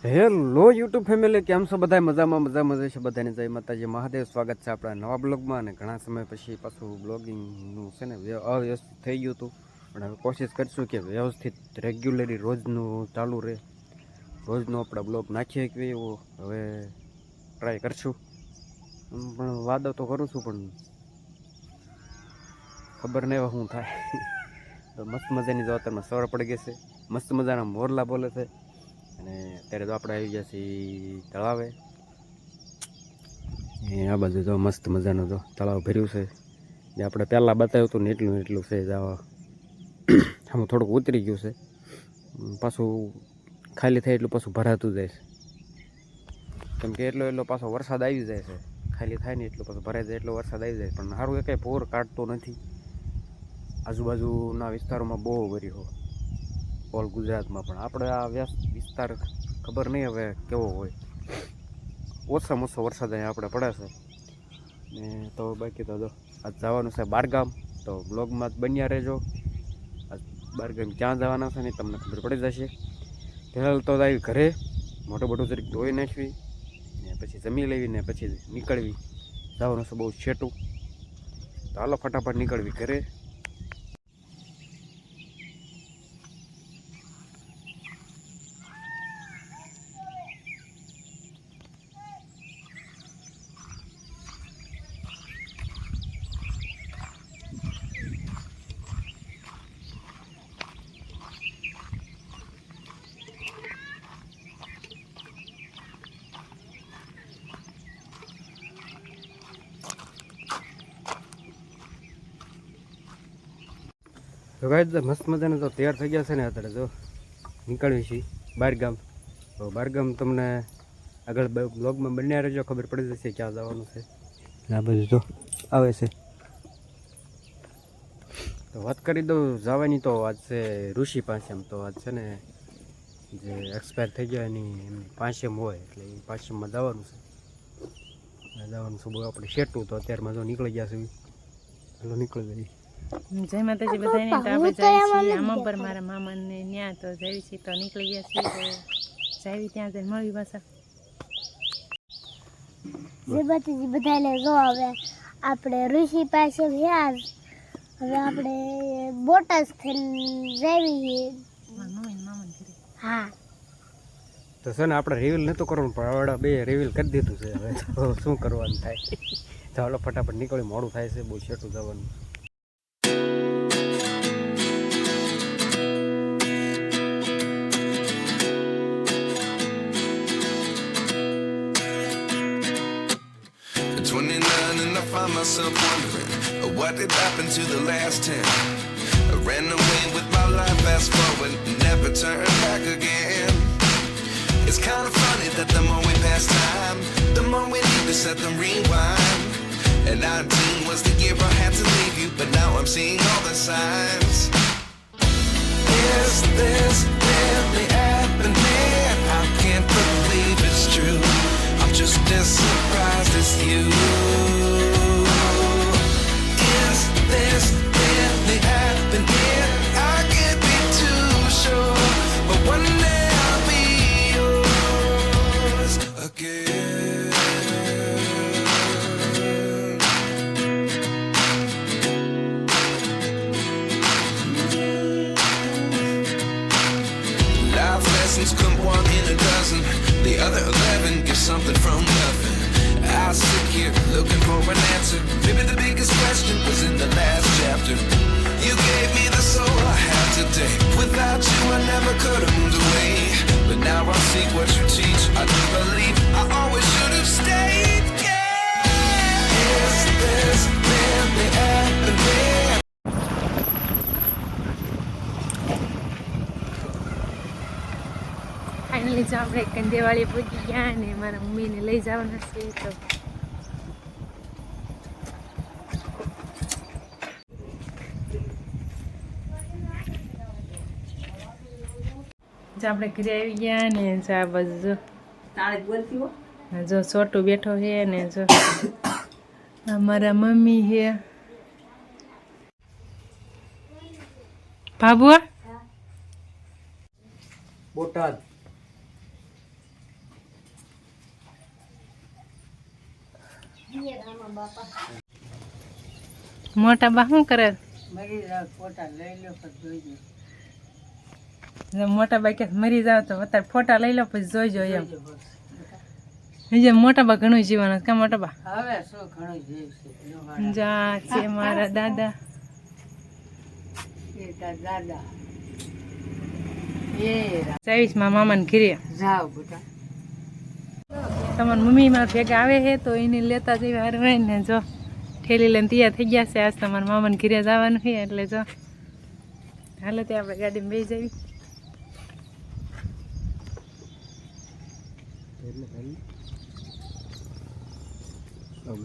Hello YouTube family, કેમ છો બધા? મજામાં છે બધાને. જય માતાજી, મહાદેવ. સ્વાગત છે આપણા નવા બ્લોગમાં. અને ઘણા સમય પછી પાછું બ્લોગિંગનું છે ને અવ્યવસ્થિત થઈ ગયું હતું, પણ હવે કોશિશ કરીશું કે વ્યવસ્થિત રેગ્યુલરી રોજનું ચાલુ રહે, રોજનો આપણે બ્લોગ નાખીએ કે એવો હવે ટ્રાય કરશું. પણ વાદો તો કરું છું, પણ ખબર નહીં હવે શું થાય. તો મસ્ત મજાની જો અત્યારમાં સવાર પડી ગઈ છે, મસ્ત મજાના મોરલા બોલે છે. અને અત્યારે તો આપણે આવી ગયા છીએ તળાવે. આ બાજુ તો મસ્ત મજાનું તો તળાવ ભર્યું છે, જે આપણે પહેલાં બતાવ્યું હતું ને એટલું છે. આમાં થોડુંક ઉતરી ગયું છે, પાછું ખાલી થાય એટલું પાછું ભરાતું જાય છે, કેમ કે એટલો પાછો વરસાદ આવી જાય છે. ખાલી થાય ને એટલું પાછું ભરાઈ જાય, એટલો વરસાદ આવી જાય. પણ સારું એ કંઈ પૂર કાઢતો નથી. આજુબાજુના વિસ્તારોમાં બહુ ભર્યો ઓલ ગુજરાતમાં, પણ આપણે આ વિસ્તાર ખબર નહીં હવે કેવો હોય. ઓછામાં ઓછો વરસાદ અહીંયા આપણે પડે છે ને. તો બાકી તો આજ જવાનું છે બારગામ, તો બ્લોગમાં જ બન્યા રહેજો. આજ બારગામ ક્યાં જવાના છે ને તમને ખબર પડી જશે. પહેલાં તો આવી ઘરે મોટું જરીક ધોઈ નાખવી ને પછી જમી લેવી ને પછી નીકળવી. જવાનું છે બહુ છેટું, તો હાલો ફટાફટ નીકળવી ઘરે. તો ગાઈસ મસ્ત મજાનું તો તૈયાર થઈ ગયા છે ને. અત્યારે જો નીકળવી છીએ બારગામ. તો બારગામ તમને આગળ બ્લોગમાં બન્યા રહેજો, ખબર પડી જશે ક્યાં જવાનું છે. આ બાજુ તો આવે છે. તો વાત કરી દઉં જવાની, તો આજ છે ઋષિ પાંચમ. તો આજ છે ને જે એક્સપાયર થઈ ગયા એની પાંચમ હોય, એટલે એ પાંચમમાં જવાનું છે. બહુ આપણે સેટું તો અત્યારમાં જો નીકળી ગયા છે. હાલો નીકળી જઈએ. જય માતાજી બધાને. તો આપણે જઈએ છીએ આમાં પર મારા મામાને ત્યાં, તો જઈએ છીએ તો નીકળી ગયા છીએ. તો જાવી ત્યાં જઈને મળી પાછા. જય માતાજી બધાને. જો હવે આપણે ઋષિ પાસે વ્યાજ, હવે આપણે બોટાદ થઈને જાવી. હા, તો છે ને આપણે રિવીલ નહોતું કરવાનું, પણ આવડા બે રિવીલ કરી દીધું છે. હવે તો શું કરવાનું થાય. ચાલો ફટાફટ નીકળી, મોડું થાય છે, બહુ છેટું જવાનું. And I find myself wondering what did happen to the last 10. I ran away with my life, fast forward, never turn back again. It's kind of funny that the more we pass time, the more we need to set them rewind. And 19 was the year I had to leave you, but now I'm seeing all the signs. Is this really happening? I can't believe it's true. I'm just as surprised as you. Is this really happening? I can't be too sure, but one day I'll be yours again. Life lessons come one in a dozen, the other 11 get something from nothing. I sit here looking for an answer. Maybe the biggest question was in the last chapter. You gave me the soul I have today. Without you I never could have moved away, but now I see what you teach. I do believe I always should have stayed. Yeah. Is this really happening? Finally જો આપણે કંદેવાળી પહોંચી ગયા ને મારા મમ્મીને લઈ જવાના છે. તો જો આપણે ઘરે આવી ગયા ને, જો આ બાજુ જો છોટું બેઠો છે ને, જો મારા મમ્મી છે. બાબુ બોટાદ મોટા બા શું કરે? જો મોટા બા કે મરી જાવ તો અત્યારે ફોટા લઈ લો પછી જોઈજો એમ. બીજે મોટા બા ઘણું જીવવાનું કા મોટા બા? જા છે મારા દાદા. માં મામાને ઘીરે તમારી મમ્મી મારા ભેગા આવે છે તો એને લેતા જઈએ હરવે ને. જો ઠેલી લઈને તૈયાર થઈ ગયા છે. આજ તમારા મામાને ઘીરે જવાનું છે એટલે જો હાલો ત્યાં આપણે ગાડીમાં બેસી જવી.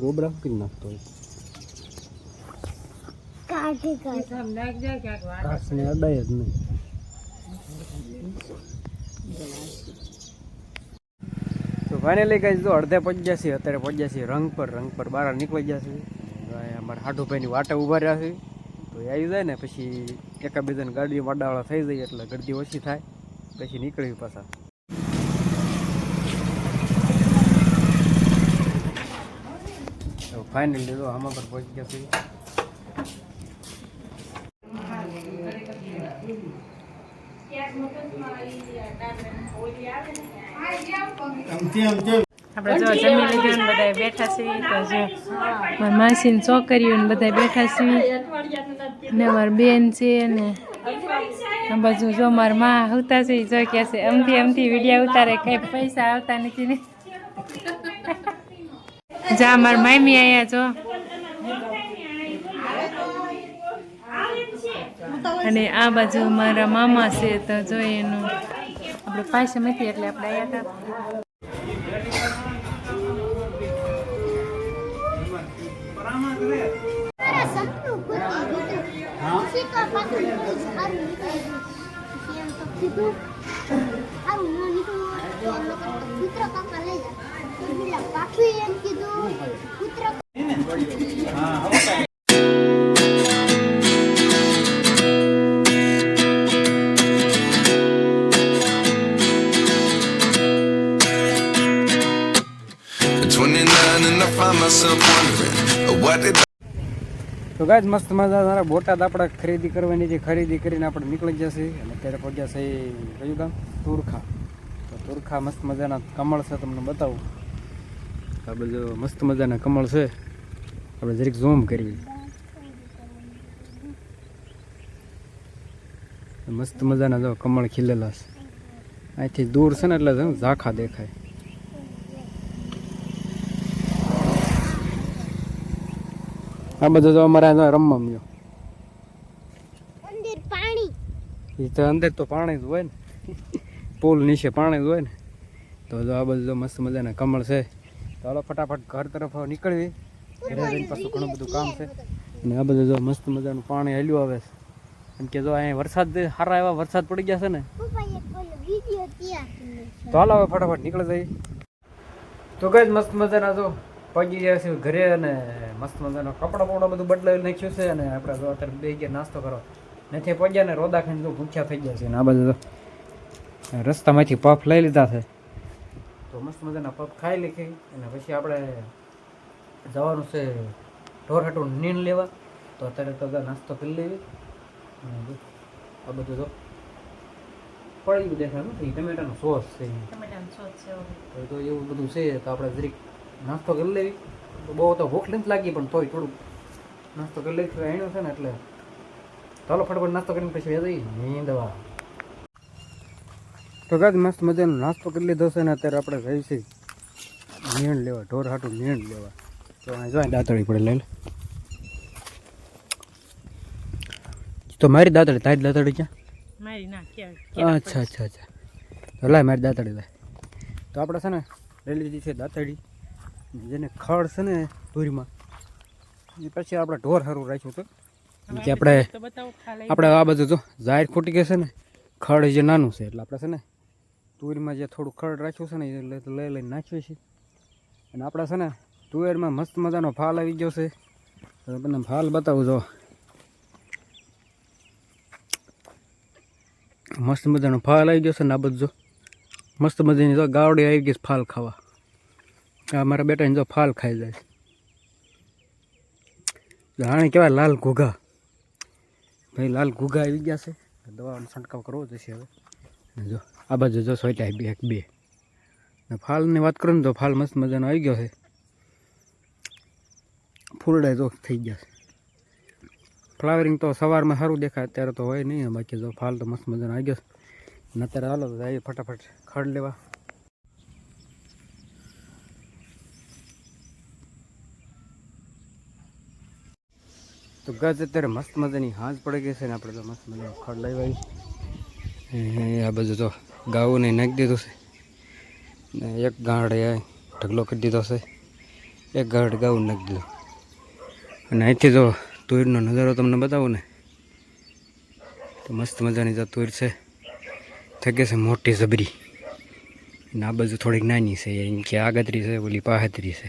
ગોબરા કરી નાખતો કાસને અડાય જ નહીં. તો ફાઇનલી કઈ જો અડધે પહોંચી ગયા છે. અત્યારે પહોંચ્યા છીએ રંગ પર બહાર નીકળી ગયા છે. અમારા હાડુભાઈની વાટે ઊભા રહ્યા છે તો એ આવી જાય ને પછી એકાબીજાને ગાડી વાડાવાળા થઈ જાય એટલે ગરદી ઓછી થાય પછી નીકળવી પાછા. ફાઇનલી તો આમાં પર પહોંચી ગયા છે. આપણે જો જમી લીધું ને બધા બેઠા છીએ તો જો મારા માસીને છોકરીઓ ને બધા બેઠા છીએ ને મારી બેન છે ને આ બાજુ જો મારા માં આવતા છે જો કે છે અમથી વિડીયો ઉતારે કઈ પૈસા આવતા નથી ને. જા મારી મામી અહીંયા જો અને આ બાજુ મારા મામા છે તો જો એનું આપણે પાસેમાંથી એટલે આપણે આવ્યા હતા. તો ગાઈસ મસ્ત મજા બોટાદ આપણે ખરીદી કરવાની છે. ખરીદી કરીને આપણે નીકળી જશે અને અત્યારે પહોંચ્યા છે કયું ગામ? તુરખા. તો તુરખા મસ્ત મજાના કમળ છે તમને બતાવું. આ બધું મસ્ત મજાના કમળ છે. આપણે જરીક ઝૂમ કરીએ. મસ્ત મજાના જો કમળ ખીલેલા છે. અહીંથી દૂર છે ને એટલે ઝાંખા દેખાય. આ બધું તો અમારે રમવા મળ્યો. એ તો અંદર તો પાણી જ હોય ને, પુલ નીચે પાણી જ હોય ને. તો જો આ બધું મસ્ત મજાના કમળ છે. તો હાલો ફટાફટ ઘર તરફ નીકળવી. ઘરે જઈને પાછું ઘણું બધું કામ છે. અને આ બધું જો મસ્ત મજાનું પાણી હેલ્યું આવે છે. કેમ કે જો અહીંયા વરસાદ સારા એવા વરસાદ પડી ગયા છે ને. તો હાલો હવે ફટાફટ નીકળી જઈએ. તો કઈ મસ્ત મજાના જો પહોંચી ગયા છે ઘરે અને મસ્ત મજાનો કપડાં બપડા બધું બદલાવી નાખ્યું છે. અને આપણે જો અત્યારે બે ગયા નાસ્તો કરો નથી પહોંચ્યા ને રોદા ખાઈને જો ભૂખ્યા થઈ ગયા છે. અને આ બધું તો રસ્તામાંથી પફ લઈ લીધા છે. તો મસ્ત મજાના પફ ખાઈ લીધી અને પછી આપણે જવાનું છે ઢોરહાટું નીણ લેવા. તો અત્યારે તો નાસ્તો કરી લેવી. આ બધું તો પડી દેખાય નથી ટમેટાનો સોસ છે. તો એવું બધું છે. તો આપણે જરીક નાસ્તો કરી લેવી. બહુ તો ભૂખ નથી લાગી પણ તોય થોડુંક નાસ્તો કરી લેવી એનું છે ને એટલે ચાલો ફટાફટ નાસ્તો કરીને પછી જઈએ નીંદવા. તો ગાજ મસ્ત મજાનો નાસ્તો કરી લીધો છે ને અત્યારે આપણે જઈશું નીણ લેવા. ઢોર હાટું નીણ લેવા. તો અહીં જો દાંતળી પડે લઈ લે. તો મારી દાંતળી તારી દાંતળી ક્યાં? અચ્છા અચ્છા અચ્છા. તો લાય મારી દાંતળી લાય. તો આપણે છે ને લઈ લીધી છે દાંતળી. જેને ખડ છે ને ધૂરીમાં એ પછી આપણે ઢોર સારું રાખ્યું હતું કે આપણે આ બધું જો જાહેર ખૂટી ગઈ છે ને ખડ જે નાનું છે એટલે આપણે છે ને તુવેરમાં જે થોડું ખડ રાખ્યું છે ને એ લઈ લઈને નાખ્યું છે. અને આપણે છે ને તુવેરમાં મસ્ત મજાનો ફાલ આવી ગયો છે. તમને ફાલ બતાવું જો મસ્ત મજાનો ફાલ આવી ગયો છે ને. આ બધું જો મસ્ત મજાની જો ગાવડી આવી ગઈ ફાલ ખાવા. આ મારા બેટાને જો ફાલ ખાઈ જાય. જાણે કેવા લાલ ઘોઘા ભાઈ, લાલ ઘોઘા આવી ગયા છે. દવાનો છંટકાવ કરવો જશે હવે. અને જો આ બાજુ જો સોટા બે ને ફાલની વાત કરું ને તો ફાલ મસ્ત મજાનો આવી ગયો છે. ફૂલડા જો થઈ ગયા છે. ફ્લાવરિંગ તો સવારમાં સારું દેખાય, અત્યારે તો હોય નહીં. બાકી જો ફાલ તો મસ્ત મજાનો આવી ગયો છે. ને અત્યારે હાલો તો જઈએ ફટાફટ ખડ લેવા. તો ગજ અત્યારે મસ્ત મજાની હાંજ પડી ગઈ છે ને આપણે તો મસ્ત મજાનું ખડ લઈ આવી. આ બધું તો ગાઉને નાખી દીધું છે ને એક ગાંઠ ઢગલો કરી દીધો છે, એક ગાંઠ ગાઉને નાખી દીધો. અને અહીંથી તો તુરનો નજારો તમને બતાવું ને તો મસ્ત મજાની તો તુર છે, થકે છે મોટી જબરી. ને આ બાજુ થોડીક નાની છે, એમ કે આગતરી છે, ઓલી પાહતરી છે,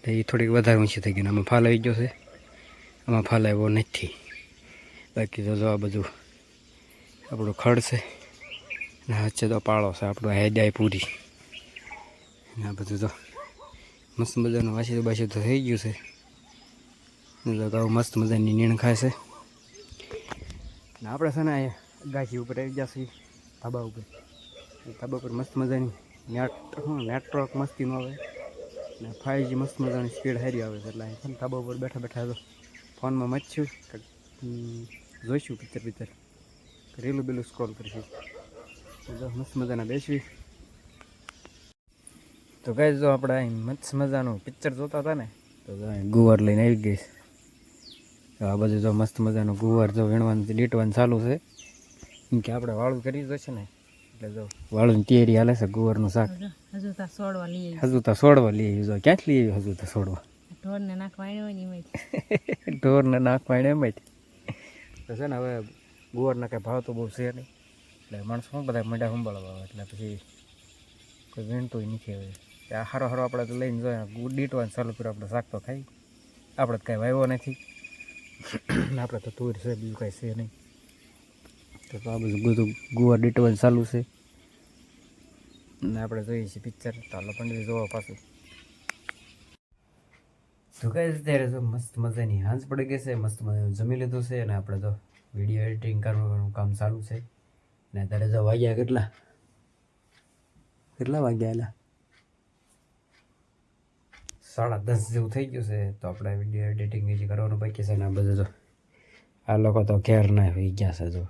તો એ થોડીક વધારે ઊંચી થઈ ગઈ. આમાં ફાલ આવી ગયો છે, આમાં ફાલ આવ્યો નથી. બાકી તો જો આ બધું આપણું ખડ છે ને વચ્ચે તો પાળો છે આપણું હેદાય પૂરી. ને આ બધું તો મસ્ત મજાનું વાસી બાસી તો થઈ ગયું છે. ગાઉ મસ્ત મજાની નીણ ખાય છે. ને આપણે છે ને અહીંયા ગાછી ઉપર આવી ગયા છીએ ધાબા ઉપર. ધાબા ઉપર મસ્ત મજાની નેટવર્ક મસ્તીનું આવે ને 5G મસ્ત મજાની સ્પીડ સારી આવે છે. એટલે અહીં ધાબા ઉપર બેઠા બેઠા તો ફોનમાં મચ્છું જોઈશું પિક્ચર રીલું બીલું સ્ક્રોલ કરીશું. મસ્ત મજાના બેસવી. તો ગાઈસ જો આપણે અહીં મસ્ત મજાનું પિક્ચર જોતા હતા ને તો ગુવાર લઈને આવી ગઈ. આ બધું જો મસ્ત મજાનું ગુવાર જો વીણવાનું લીટવાનું ચાલુ છે. કેમ કે આપણે વાળું કરી જશે ને એટલે જો વાળુંની તૈયારી હાલે છે. ગુવારનું શાક હજુ તો સોડવા લઈ જો ક્યાંથી લઈ આવ્યું? હજુ તો સોડવા ઢોરને નાખવા એમાં તો છે ને. હવે ગુવારના કાંઈ ભાવ તો બહુ છે નહીં, એટલે માણસો શું બધા મંડા સંભાળવા, એટલે પછી કોઈ વીણતું નથી. હવે આ હારો આપણે તો લઈને જોઈએ દીટવાનું ચાલુ કર્યું. આપણે શાક તો ખાઈ, આપણે તો કાંઈ વાવ્યો નથી. આપણે તો તુર છે, બીજું કાંઈ છે નહીં. તો આ બધું ગુવાર દીટવાનું ચાલુ છે ને આપણે જોઈએ છીએ પિક્ચર. તો હાલો પણ જોવા પાછું. તો કાંઈ અત્યારે તો મસ્ત મજાની હાંજ પડી ગઈ છે, મસ્ત મજાનું જમી લીધું છે અને આપણે તો વિડીયો એડિટિંગ કરવાનું કામ ચાલુ છે. ને અત્યારે જો વાગ્યા કેટલા વાગ્યા એલા 10:30 જેવું થઈ ગયું છે. તો આપણે વિડીયો એડિટિંગ હજી કરવાનું બાકી છે ને આ બધું. તો આ લોકો તો ઘેર ના હોઈ ગયા છે. જો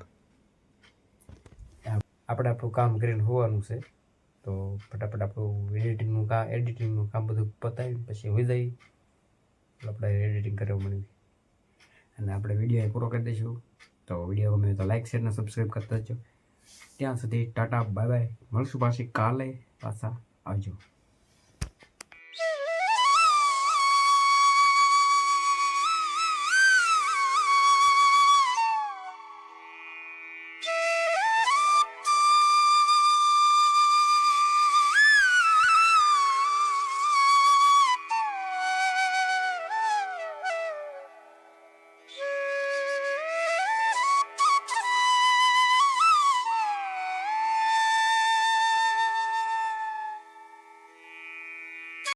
આપણે આપણું કામ કરીને હોવાનું છે. તો ફટાફટ આપણું એડિટિંગનું કામ બધું પતાવી પછી હોઈ જાય. આપણે એડિટિંગ કરવા મળી અને આપણે વિડીયો પૂરો કરી દઈશું. તો વિડીયો ગમે તો લાઈક શેર અને સબસ્ક્રાઈબ કરતા જજો. ત્યાં સુધી ટાટા બાય બાય. મળશું પાછી કાલે પાછા આવજો.